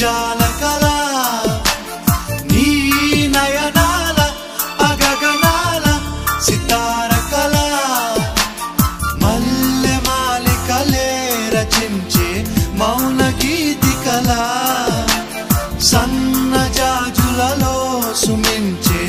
ముత్యాల కళ నీ నయనాల అగగనాల సితార కళ మల్లె మాలికలే రచించే మౌన గీతి కళ సన్న జాజులలో సుమించే